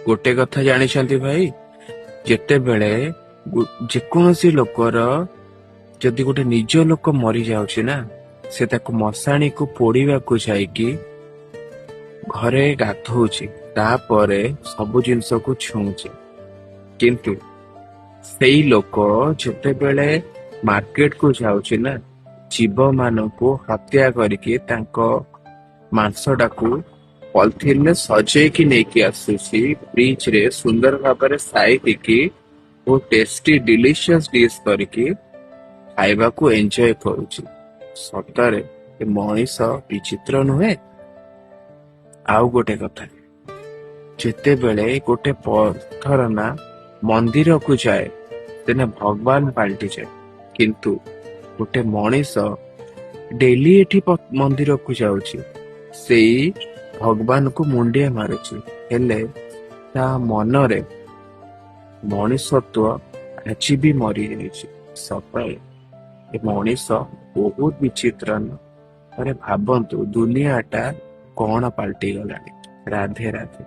गोटे कथा जानिछंती भाई, जेतेबेले जेकोसी लोकर जदि गोटे निज लोक मरी जाउछि ना, से ताको मशाणी को पोड़ीवा को जाइकी घरे गाधोउछि, तापरे सब जिनस को छुउछि। किंतु सेई लोक जेतेबेले मार्केट को जाउछि ना, जीव मान को हत्या करके तांको मांसटाकू पॉलिथिन सजेकी नेकी आसुछि, फ्रिज रे सुंदर भाବରେ साइतिकी वो टेस्टी डिलीशियस डिश करके खाइबा को एंजॉय करुछि। सतरे ए मनीष विचित्र नुहे। आउ गोटे कथा, जेते बेले गोटे पत्थर ना मंदिर को जाए तेने भगवान पलटि जाए, किंतु गोटे मनीष डेली एठी मंदिर को जाउछि, सेई भगवान को मुंडिया मारुछि, हेले ता मनरे मनीषत्व आज भी मरी जाइछि। सतरे ए मनीष बहुत विचित्र न। अरे भाबंतु दुनियाटा कौन पलटि गलानी। राधे राधे।